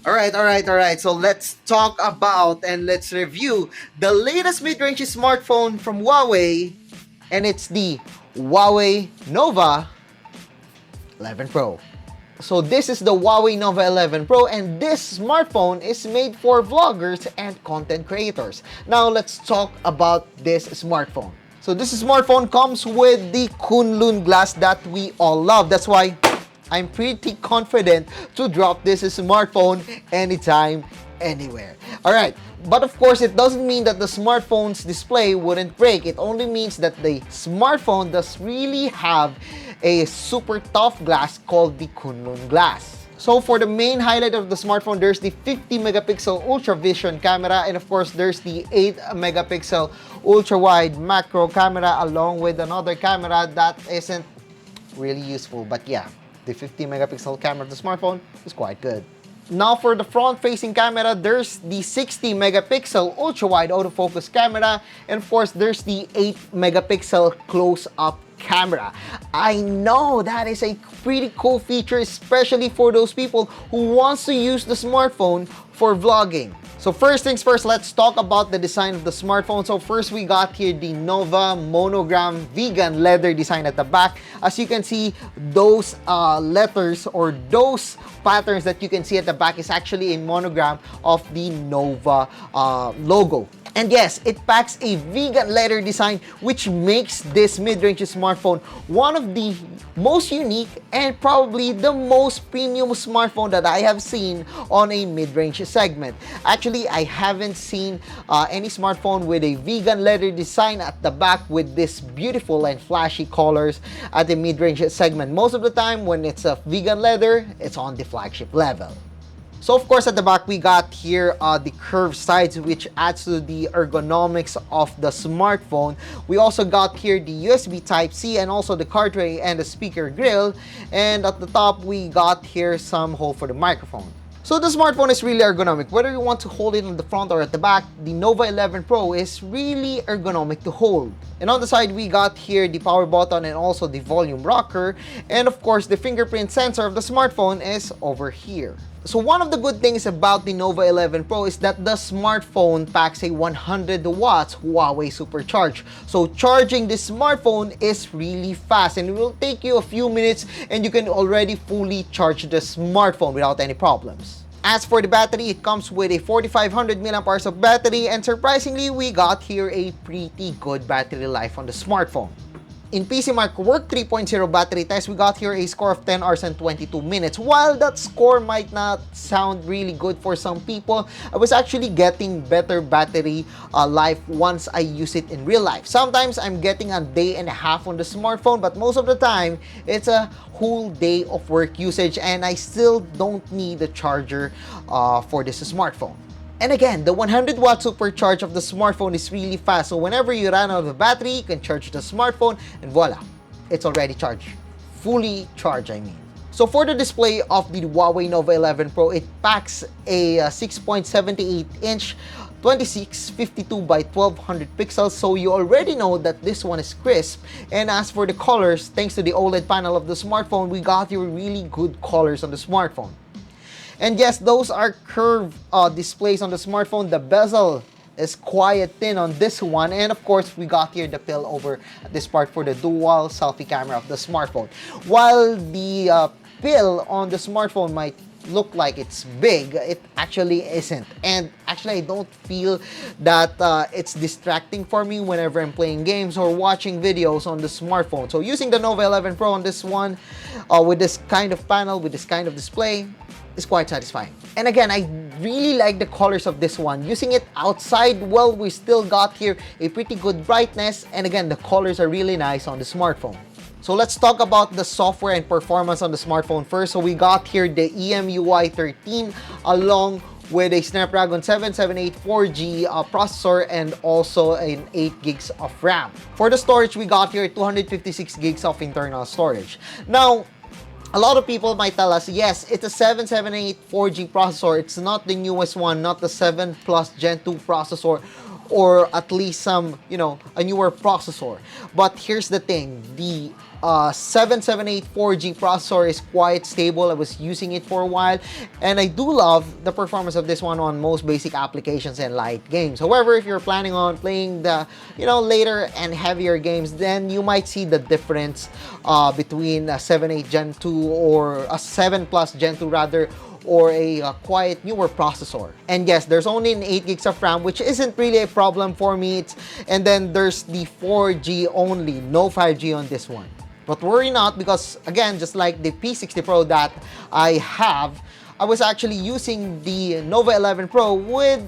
All right. So let's talk about and let's review the latest mid-range smartphone from Huawei, and it's the Huawei Nova 11 Pro. So this is the Huawei Nova 11 Pro, and this smartphone is made for vloggers and content creators. Now let's talk about this smartphone. So this smartphone comes with the Kunlun glass that we all love. That's why I'm pretty confident to drop this smartphone anytime, anywhere. Alright, but of course it doesn't mean that the smartphone's display wouldn't break. It only means that the smartphone does really have a super tough glass called the Kunlun glass. So for the main highlight of the smartphone, there's the 50 megapixel ultra vision camera, and of course there's the 8 megapixel ultra wide macro camera, along with another camera that isn't really useful, but yeah, the 50 megapixel camera of the smartphone is quite good. Now for the front-facing camera, there's the 60 megapixel ultra-wide autofocus camera, and of course there's the 8 megapixel close-up camera. I know that is a pretty cool feature, especially for those people who wants to use the smartphone for vlogging. So first things first, let's talk about the design of the smartphone. So first we got here the Nova monogram vegan leather design at the back. As you can see, those letters or those patterns that you can see at the back is actually a monogram of the Nova logo. And yes, it packs a vegan leather design, which makes this mid-range smartphone one of the most unique and probably the most premium smartphone that I have seen on a mid-range segment. Actually, I haven't seen any smartphone with a vegan leather design at the back with this beautiful and flashy colors at the mid-range segment. Most of the time, when it's a vegan leather, it's on the flagship level. So of course at the back we got here the curved sides, which adds to the ergonomics of the smartphone. We also got here the USB Type-C and also the card tray and the speaker grill. And at the top we got here some hole for the microphone. So the smartphone is really ergonomic. Whether you want to hold it on the front or at the back, the Nova 11 Pro is really ergonomic to hold. And on the side, we got here the power button and also the volume rocker. And of course, the fingerprint sensor of the smartphone is over here. So one of the good things about the Nova 11 Pro is that the smartphone packs a 100 watts Huawei supercharge. So charging this smartphone is really fast and it will take you a few minutes and you can already fully charge the smartphone without any problems. As for the battery, it comes with a 4500 mAh of battery, and surprisingly, we got here a pretty good battery life on the smartphone. In PCMark Work 3.0 battery test, we got here a score of 10 hours and 22 minutes. While that score might not sound really good for some people, I was actually getting better battery life once I use it in real life. Sometimes I'm getting a day and a half on the smartphone, but most of the time, it's a whole day of work usage and I still don't need a charger for this smartphone. And again, the 100 watt supercharge of the smartphone is really fast. So whenever you run out of battery, you can charge the smartphone and voila, it's already charged. Fully charged, I mean. So for the display of the Huawei Nova 11 Pro, it packs a 6.78-inch 2652 by 1200 pixels, so you already know that this one is crisp. And as for the colors, thanks to the OLED panel of the smartphone, we got your really good colors on the smartphone. And yes, those are curved displays on the smartphone. The bezel is quite thin on this one. And of course, we got here the pill over this part for the dual selfie camera of the smartphone. While the pill on the smartphone might look like it's big, it actually isn't. And actually, I don't feel that it's distracting for me whenever I'm playing games or watching videos on the smartphone. So using the Nova 11 Pro on this one, with this kind of panel, with this kind of display, is quite satisfying. And again, I really like the colors of this one. Using it outside, well, we still got here a pretty good brightness. And again, the colors are really nice on the smartphone. So let's talk about the software and performance on the smartphone first. So we got here the EMUI 13 along with a Snapdragon 778 4G processor and also an 8 gigs of RAM. For the storage, we got here 256 gigs of internal storage. Now, a lot of people might tell us, yes, it's a 778 4G processor. It's not the newest one, not the 7 Plus Gen 2 processor or at least some, a newer processor. But here's the thing, the 778 4G processor is quite stable. I was using it for a while, and I do love the performance of this one on most basic applications and light games. However, if you're planning on playing the, later and heavier games, then you might see the difference between a 7.8 Gen 2 or a 7 Plus Gen 2 rather, or a quite newer processor. And yes, there's only an 8 gigs of RAM, which isn't really a problem for me. And then there's the 4G only, no 5G on this one. But worry not, because again, just like the P60 Pro that I have, I was actually using the Nova 11 Pro with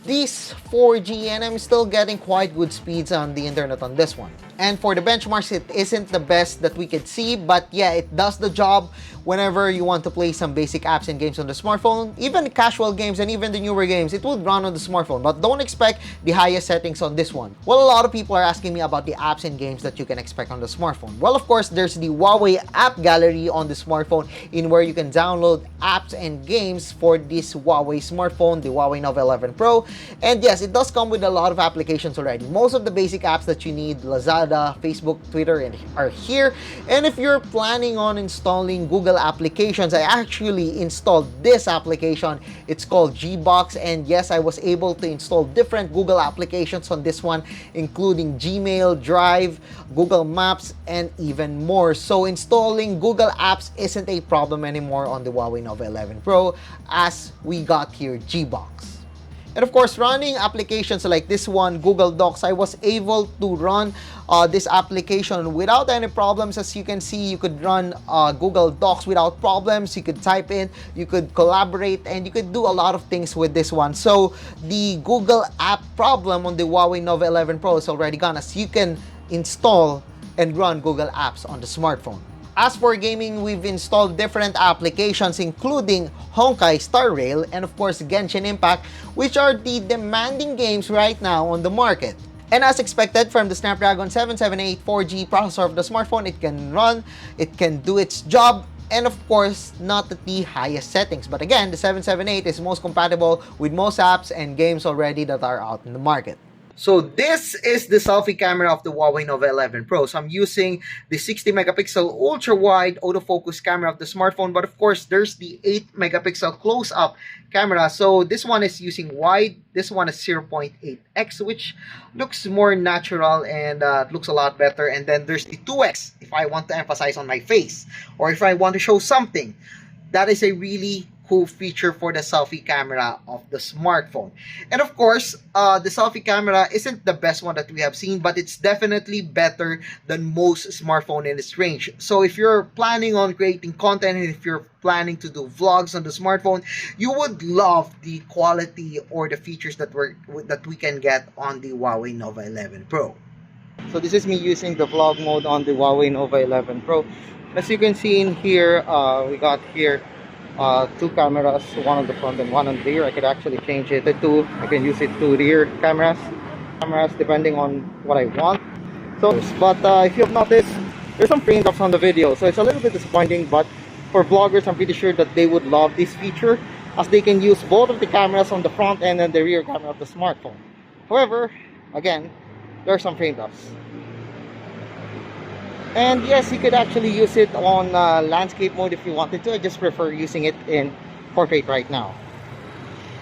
this 4G, and I'm still getting quite good speeds on the internet on this one. And for the benchmarks, it isn't the best that we could see, but yeah, it does the job whenever you want to play some basic apps and games on the smartphone. Even casual games and even the newer games, it would run on the smartphone, but don't expect the highest settings on this one. Well, a lot of people are asking me about the apps and games that you can expect on the smartphone. Well, of course, there's the Huawei app gallery on the smartphone, in where you can download apps and games for this Huawei smartphone, the Huawei Nova 11 Pro. And yes, it does come with a lot of applications already. Most of the basic apps that you need, Lazada, Facebook, Twitter, are here. And if you're planning on installing Google applications, I actually installed this application. It's called Gbox, and yes, I was able to install different Google applications on this one, including Gmail, Drive, Google Maps, and even more. So installing Google apps isn't a problem anymore on the Huawei Nova 11 Pro, as we got here Gbox. And of course, running applications like this one, Google Docs, I was able to run this application without any problems. As you can see, you could run Google Docs without problems. You could type in, you could collaborate, and you could do a lot of things with this one. So the Google app problem on the Huawei Nova 11 Pro is already gone, as you can install and run Google apps on the smartphone. As for gaming, we've installed different applications, including Honkai Star Rail and of course Genshin Impact, which are the demanding games right now on the market. And as expected from the Snapdragon 778 4G processor of the smartphone, it can run, it can do its job, and of course, not at the highest settings. But again, the 778 is most compatible with most apps and games already that are out in the market. So this is the selfie camera of the Huawei Nova 11 Pro. So I'm using the 60 megapixel ultra wide autofocus camera of the smartphone, but of course there's the 8 megapixel close-up camera. So this one is using wide, this one is 0.8x, which looks more natural and looks a lot better. And then there's the 2x if I want to emphasize on my face, or if I want to show something. That is a really cool feature for the selfie camera of the smartphone. And of course, the selfie camera isn't the best one that we have seen, but it's definitely better than most smartphone in its range. So if you're planning on creating content, and if you're planning to do vlogs on the smartphone, you would love the quality or the features that we can get on the Huawei Nova 11 Pro. So this is me using the vlog mode on the Huawei Nova 11 Pro. As you can see in here, we got here two cameras, one on the front and one on the rear. I could actually change it to two. I can use it to rear cameras depending on what I want. So, but if you have noticed, there's some frame drops on the video, so it's a little bit disappointing. But for vloggers, I'm pretty sure that they would love this feature, as they can use both of the cameras on the front end and the rear camera of the smartphone. However, again, there are some frame drops. And yes, you could actually use it on landscape mode if you wanted to. I just prefer using it in portrait right now.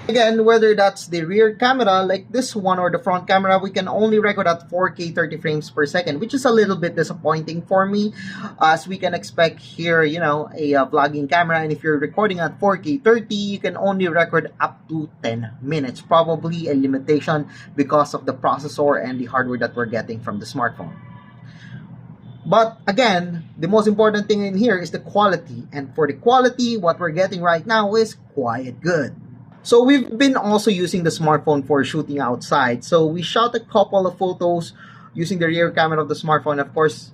Again, whether that's the rear camera like this one or the front camera, we can only record at 4K 30 frames per second, which is a little bit disappointing for me, as we can expect here, a vlogging camera, and if you're recording at 4K 30, you can only record up to 10 minutes. Probably a limitation because of the processor and the hardware that we're getting from the smartphone. But again, the most important thing in here is the quality. And for the quality, what we're getting right now is quite good. So we've been also using the smartphone for shooting outside. So we shot a couple of photos using the rear camera of the smartphone. Of course,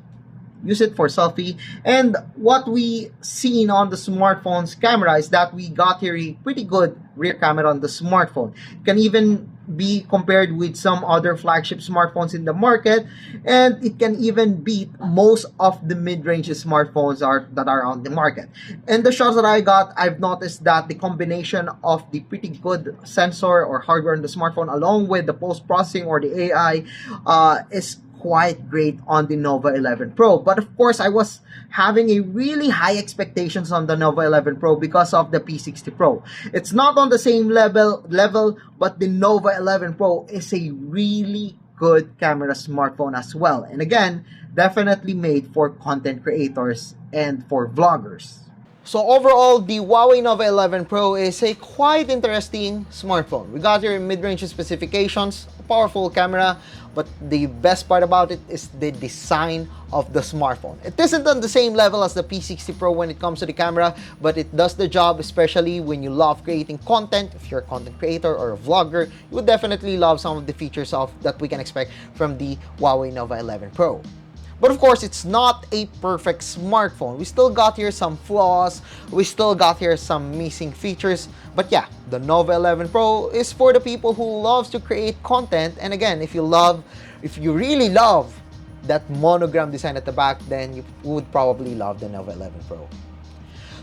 use it for selfie. And what we seen on the smartphone's camera is that we got here a pretty good rear camera on the smartphone. You can even be compared with some other flagship smartphones in the market, and it can even beat most of the mid-range smartphones that are on the market. And the shots that I got, I've noticed that the combination of the pretty good sensor or hardware in the smartphone along with the post-processing or the AI is quite great on the Nova 11 Pro. But of course, I was having a really high expectations on the Nova 11 Pro because of the P60 Pro. It's not on the same level, but the Nova 11 Pro is a really good camera smartphone as well. And again, definitely made for content creators and for vloggers. So overall, the Huawei Nova 11 Pro is a quite interesting smartphone. We got your mid-range specifications, a powerful camera, but the best part about it is the design of the smartphone. It isn't on the same level as the P60 Pro when it comes to the camera, but it does the job, especially when you love creating content. If you're a content creator or a vlogger, you would definitely love some of the features that we can expect from the Huawei Nova 11 Pro. But of course, it's not a perfect smartphone. We still got here some flaws. We still got here some missing features. But yeah, the Nova 11 Pro is for the people who loves to create content. And again, if you really love that monogram design at the back, then you would probably love the Nova 11 Pro.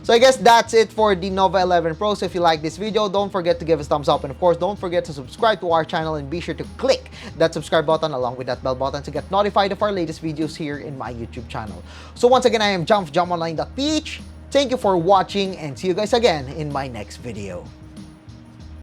So I guess that's it for the Nova 11 Pro. So if you like this video, don't forget to give us a thumbs up. And of course, don't forget to subscribe to our channel and be sure to click that subscribe button along with that bell button to get notified of our latest videos here in my YouTube channel. So once again, I am JumOnline.ph. Thank you for watching and see you guys again in my next video.